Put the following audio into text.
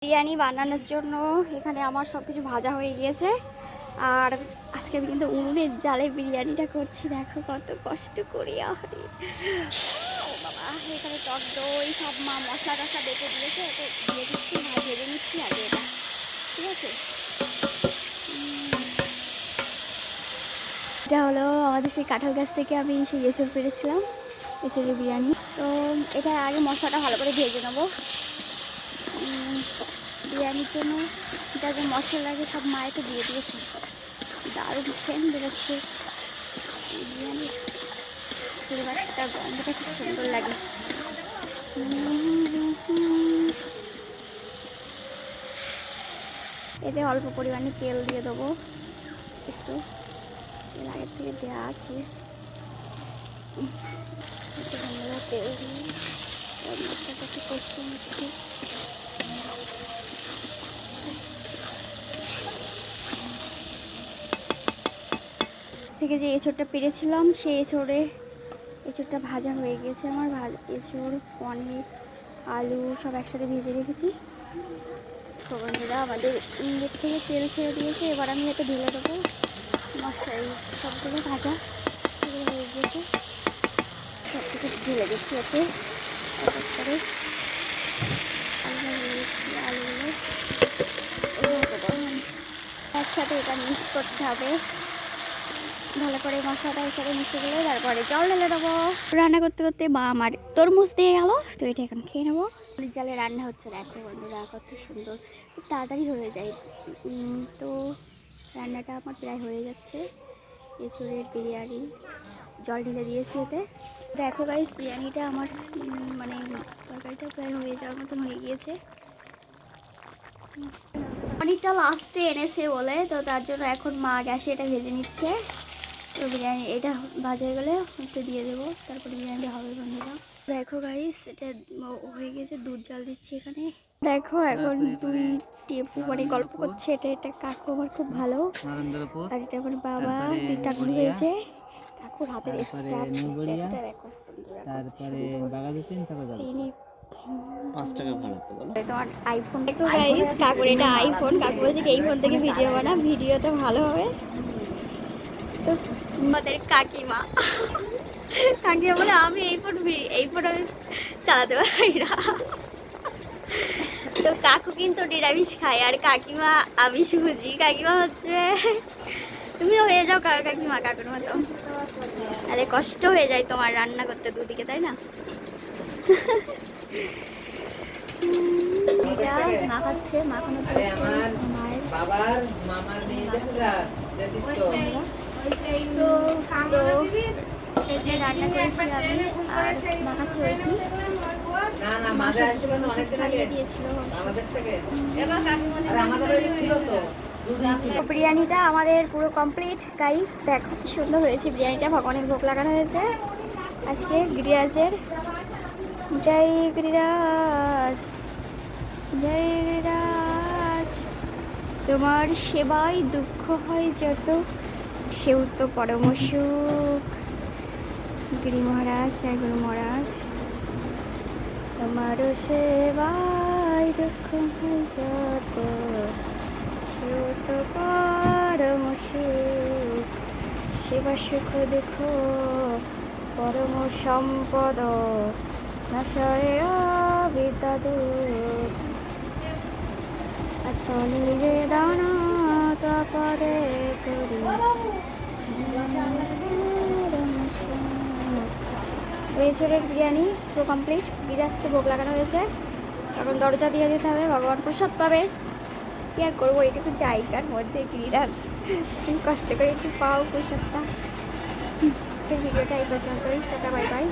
বিরিয়ানি বানানোর জন্য এখানে আমার সব কিছু ভাজা হয়ে গিয়েছে। আর আজকে আমি কিন্তু উনুনের জালে বিরিয়ানিটা করছি। দেখো কত কষ্ট করি। আরে ও বাবা, এখানে টক দই সব মশলা টশলা বেটে দিয়েছে, এটা দিয়ে দিচ্ছি, ভেজে নিচ্ছি আগে এটা। ঠিক আছে, এটা হলো আমাদের সেই কাঁঠাল গাছ থেকে আমি সেই এঁচড় পেরেছিলাম, এঁচড়ের বিরিয়ানি। তো এটা আগে মশলাটা ভালো করে ভেজে নেবো। বিরিয়ানির জন্য যা যা মশলা লাগে সব মায়েতে দিয়ে দিয়েছে। দারুণ সেন্ট বেরোচ্ছে বিরিয়ানির, ফ্লেভারটা, গন্ধটা খুব সুন্দর লাগে। এতে অল্প পরিমাণে তেল দিয়ে দেবো, একটু তেল আগের থেকে দেওয়া আছে। তেল দিয়ে মশলাটা একটু কষিয়ে নিচ্ছি। থেকে যে এঁচড়টা পেরেছিলাম সেই এঁচড়টা ভাজা হয়ে গেছে আমার। এঁচড়, পনির, আলু সব একসাথে ভেজে রেখেছি। তো বন্ধুরা, আমাদের ইন্ডের থেকে তেল ছেড়ে দিয়েছে, এবার আমি এতে ঢেলে দেবো মশলা। এই সবগুলো ভাজা এগুলো হয়ে গিয়েছে, সব কিছু ঢেলে দিচ্ছি এতে করে। আলুগুলো একসাথে এটা মিক্স করতে হবে ভালো করে। মশলাটা এর সাথে মিশে গেলে তারপরে জল ঢেলে দেবো। রান্না করতে করতে মা আমার তরমুজ দিয়ে গেল, তো এটা এখন খেয়ে নেবো। জালে রান্না হচ্ছে, দেখো বন্ধুরা কত সুন্দর, খুব তাড়াতাড়ি হয়ে যায়। তো রান্নাটা আমার প্রায় হয়ে যাচ্ছে। এঁচড়ের বিরিয়ানি, জল ঢেলে দিয়েছি এতে। দেখো গাইস, বিরিয়ানিটা আমার মানে তরকারিটা প্রায় হয়ে যাওয়ার মতন হয়ে গিয়েছে। অনেকটা লাস্টে এনেছে বলে, তো তার জন্য এখন মা গ্যাসে এটা ভেজে নিচ্ছে। তো বিরিয়ানি এটা ভাজা হয়ে গেলে একটু দিয়ে দেবো, তারপরে বিরিয়ানিটা হবে বন্ধুরা। দেখো গাইস, এটা হয়ে গেছে, দুধ জাল দিচ্ছি এখানে। দেখো এখন দুই টেপু মানে গল্প করছে। এটা কাকু আমার খুব ভালো, আর এটা আমার বাবা। দুইটা গুলো হয়েছে কাকুর হাতের স্টাফ। দেখো তারপরে বাগাজুতিন, তারপরে ইনি 5 টাকা ভাড়া তো বলো। তোমার আইফোন দেখো গাইস, কাকুর এটা আইফোন। কাকু বলছে এই ফোন থেকে ভিডিও বানা, ভিডিওটা ভালো হবে। তো আমাদের কাকিমা কাকিমা বলে আমি এই ফোন আমি চালাতে পারি না। তো কাকু কিন্তু নিরামিষ খায়, আর কাকিমা আমিষ ভুজি। কাকিমা হচ্ছে, তুমিও হয়ে যাও কাকিমা কাকুর মতো। আরে কষ্ট হয়ে যায় তোমার রান্না করতে দুদিকে, তাই না? এটা মাখাচ্ছে, মাখানো মায়ের বাবার মামার নিয়ে যা তো যে রান্না করেছি আমি, আর মাখাচ্ছি ওইটি। না না মাঝে আসবে না, অনেক দিন আগে দিয়েছিল আমাদের থেকে। আর আমাদের ওই ছিল তো বিরিয়ানিটা আমাদের পুরো কমপ্লিট গাইস। দেখো কি সুন্দর হয়েছে বিরিয়ানিটা, ভগবানের ভোগ লাগানো হয়েছে আজকে গিরিরাজের। জয় গিরিরাজ, জয় গিরিরাজ, তোমার সেবায় দুঃখ হয় যত, সেও তো পরম সুখ। গিরি মহারাজ, জয় গুরু মহারাজ, তোমার সেবায় দুঃখ হয় যত, সেও তো পরম সুখ। সেবা সুখ দেখো পরম সম্পদ, নাশয় বিদ্যাদু নিবেদন তপদে করি। এঁচড়ের বিরিয়ানি পুরো কমপ্লিট। গিরিরাজকে ভোগ লাগানো হয়েছে, এখন দরজা দিয়ে দিতে হবে, ভগবান প্রসাদ পাবে। কি আর করবো, এইটুকু জায়গার মধ্যে গিরিরাজ তুমি কষ্ট করে একটু পাও প্রসাদটা। ভিডিওটা এই পর্যন্তই, টাটা বাই বাই।